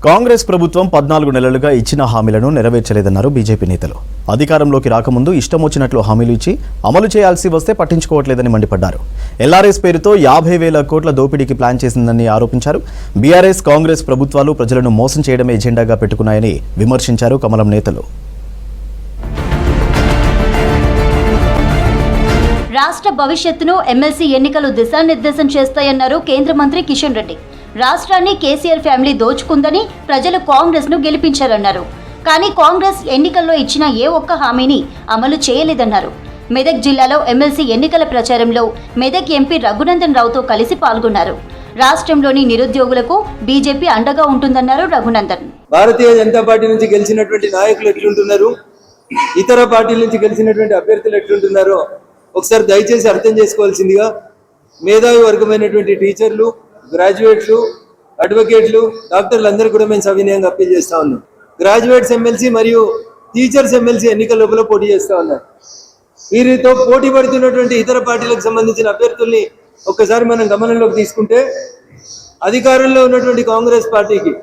కాంగ్రెస్ ప్రభుత్వం 14 నెలలుగా ఇచ్చిన హామీలను నెరవేర్చలేదన్నారు బీజేపీ నేతలు. అధికారంలోకి రాకముందు ఇష్టం వచ్చినట్లు హామీలు ఇచ్చి అమలు చేయాల్సి వస్తే పట్టించుకోవట్లేదని మండిపడ్డారు. ఎల్ఆర్ఎస్ పేరుతో 50,000 కోట్ల దోపిడీకి ప్లాన్ చేసిందని ఆరోపించారు. బీఆర్ఎస్ కాంగ్రెస్ ప్రభుత్వాలు ప్రజలను మోసం చేయడమే ఎజెండాగా పెట్టుకున్నాయని విమర్శించారు కమలం నేతలు. రాష్ట్ర భవిష్యత్తును ఎమ్మెల్సీ ఎన్నికలు దిశానిర్దేశం చేస్తాయన్నారు కేంద్ర మంత్రి కిషన్ రెడ్డి. రాష్ట్రాన్ని కేసీఆర్ ఫ్యామిలీ దోచుకుందని ప్రజలు కాంగ్రెస్ ను గెలిపించారన్నారు. కానీ కాంగ్రెస్ ఎన్నికల్లో ఇచ్చిన ఏ ఒక్క హామీని అమలు చేయలేదన్నారు. మెదక్ జిల్లాలో ఎమ్మెల్సీ ఎన్నికల ప్రచారంలో మెదక్ ఎంపీ రఘునందన్ రావుతో కలిసి పాల్గొన్నారు. రాష్ట్రంలోని నిరుద్యోగులకు బీజేపీ అండగా ఉంటుందన్నారు రఘునందన్. భారతీయ జనతా పార్టీ నుంచి గెలిచినటువంటి నాయకులు ఎట్లుంటున్నారు, ఇతర పార్టీల నుంచి గెలిచినటువంటి అభ్యర్థులు ఎట్లుంటున్నారో ఒకసారి దయచేసి అర్థం చేసుకోవాల్సిందిగా మేధావి వర్గమైనటువంటి టీచర్లు, గ్రాడ్యుయేట్లు, అడ్వకేట్లు, డాక్టర్లు అందరూ కూడా మేము సవినయంగా అప్పీల్ చేస్తా ఉన్నాం. గ్రాడ్యుయేట్స్ ఎమ్మెల్సీ మరియు టీచర్స్ ఎమ్మెల్సీ ఎన్నికల లోపల పోటీ చేస్తా ఉన్నారు. వీరితో పోటీ పడుతున్నటువంటి ఇతర పార్టీలకు సంబంధించిన అభ్యర్థుల్ని ఒక్కసారి మనం గమనంలోకి తీసుకుంటే అధికారంలో ఉన్నటువంటి కాంగ్రెస్ పార్టీకి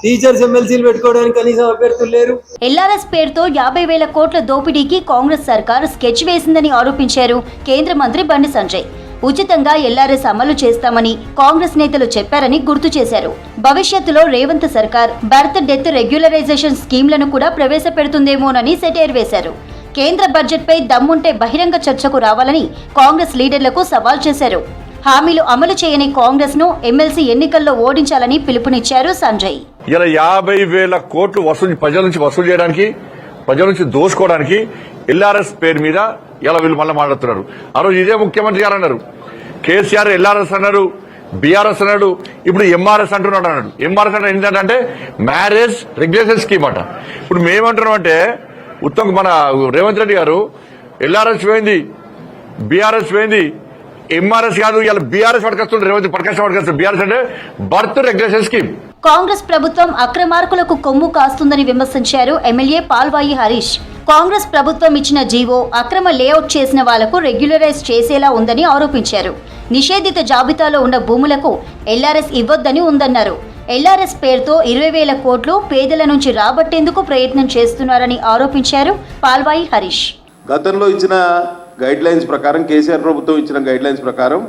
టీచర్స్ ఎమ్మెల్సీలు పెట్టుకోవడానికి కనీసం అభ్యర్థులు లేరు. ఎల్ఆర్ఎస్ పేరుతో 50,000 కోట్ల దోపిడీకి కాంగ్రెస్ సర్కార్ స్కెచ్ వేసిందని ఆరోపించారు కేంద్ర మంత్రి బండి సంజయ్. ఉచితంగా ఎల్ఆర్ఎస్ అమలు చేస్తామని కాంగ్రెస్ నేతలు చెప్పారని గుర్తు చేశారు. భవిష్యత్తులో రేవంత్ సర్కార్ బర్త్ డెత్ రెగ్యులరైజేషన్ స్కీమ్లను కూడా ప్రవేశపెడుతుందేమోనని సెటైర్ వేశారు. కేంద్ర బడ్జెట్ పై దమ్ముంటే బహిరంగ చర్చకు రావాలని కాంగ్రెస్ లీడర్లకు సవాల్ చేశారు. హామీలు అమలు చేయని కాంగ్రెస్ ను ఎమ్మెల్సీ ఎన్నికల్లో ఓడించాలని పిలుపునిచ్చారు సంజయ్. ఇలా 50,000 కోట్లు ప్రజల నుంచి వసూలు చేయడానికి, ప్రజల నుంచి దోసుకోవడానికి ఎల్ఆర్ఎస్ పేరు మీద ఇలా వీళ్ళు మళ్ళీ మాట్లాడుతున్నారు. ఆ రోజు ఇదే ముఖ్యమంత్రి గారు అన్నారు, కేసీఆర్ ఎల్ఆర్ఎస్ అన్నారు, బీఆర్ఎస్ అన్నాడు, ఇప్పుడు ఎంఆర్ఎస్ అంటున్నాడు అన్నాడు. ఎంఆర్ఎస్ అంటే ఏంటంటే మ్యారేజ్ రెగ్యులేషన్ స్కీమ్ అట. ఇప్పుడు మేమంటున్నాం అంటే మన రేవంత్ రెడ్డి గారు ఎల్ఆర్ఎస్ పోయింది, బీఆర్ఎస్ పోయింది, ఎంఆర్ఎస్ కాదు, ఇలా బీఆర్ఎస్ పట్టుకొస్తుండే రేవంత్ పట్టుకొస్తారు. బీఆర్ఎస్ అంటే బర్త్ రెగ్యులేషన్ స్కీమ్. కాంగ్రెస్ ప్రభుత్వం అక్రమార్కులకు కొమ్ము కాస్తుందని విమర్శించారు ఎమ్మెల్యే పాల్వాయి హరీష్. కాంగ్రెస్ ప్రభుత్వం ఇచ్చిన జీవో అక్రమ లేఅవుట్ చేసిన వాళ్లకు రెగ్యులరైజ్ చేసేలా ఉందని ఆరోపించారు. నిషేధిత జాబితాలో ఉన్న భూములకు ఎల్ఆర్ఎస్ ఇవ్వొద్దని ఉందన్నారు. ఎల్ఆర్ఎస్ పేరుతో 20,000 కోట్లు పేదల నుంచి రాబట్టేందుకు ప్రయత్నం చేస్తున్నారని ఆరోపించారు పాల్వాయి హరీష్. గతంలో ఇచ్చిన గైడ్ లైన్స్ ప్రకారం, కేసీఆర్ ప్రభుత్వం ఇచ్చిన గైడ్ లైన్స్ ప్రకారం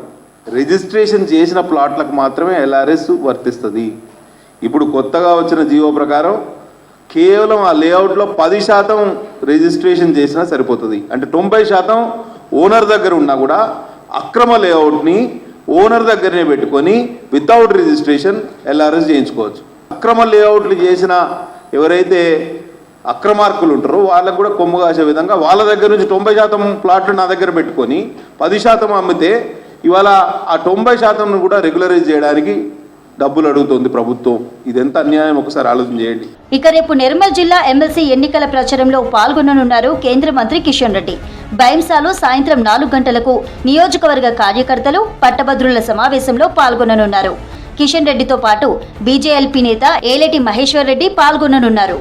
రిజిస్ట్రేషన్ చేసిన ప్లాట్లకు మాత్రమే ఎల్ఆర్ఎస్ వర్తిస్తుంది. ఇప్పుడు కొత్తగా వచ్చిన జీవో ప్రకారం కేవలం ఆ లేఅవుట్లో 10% రిజిస్ట్రేషన్ చేసినా సరిపోతుంది. అంటే 90% ఓనర్ దగ్గర ఉన్నా కూడా అక్రమ లేఅవుట్ని ఓనర్ దగ్గరనే పెట్టుకొని వితౌట్ రిజిస్ట్రేషన్ ఎల్ఆర్ఎస్ చేయించుకోవచ్చు. అక్రమ లేఅవుట్లు చేసిన ఎవరైతే అక్రమార్కులు ఉంటారో వాళ్ళకు కూడా కొమ్ము కాసే విధంగా వాళ్ళ దగ్గర నుంచి 90% ప్లాట్లు నా దగ్గర పెట్టుకొని 10% అమ్మితే ఇవాళ ఆ 90%ను కూడా రెగ్యులరైజ్ చేయడానికి డబ్బులు అడుగుతుంది ప్రభుత్వం. ఇదెంత అన్యాయం ఒకసారి ఆలోచన చేయండి. ఇక రేపు నిర్మల్ జిల్లా ఎమ్మెల్సీ ఎన్నికల ప్రచారంలో పాల్గొననున్నారు కేంద్ర మంత్రి కిషన్ రెడ్డి. బైంసాలో సాయంత్రం 4 గంటలకు నియోజకవర్గ కార్యకర్తలు పట్టభద్రుల సమావేశంలో పాల్గొననున్నారు. కిషన్ రెడ్డితో పాటు బీజేఎల్పీ నేత ఏలేటి మహేశ్వర్ రెడ్డి పాల్గొననున్నారు.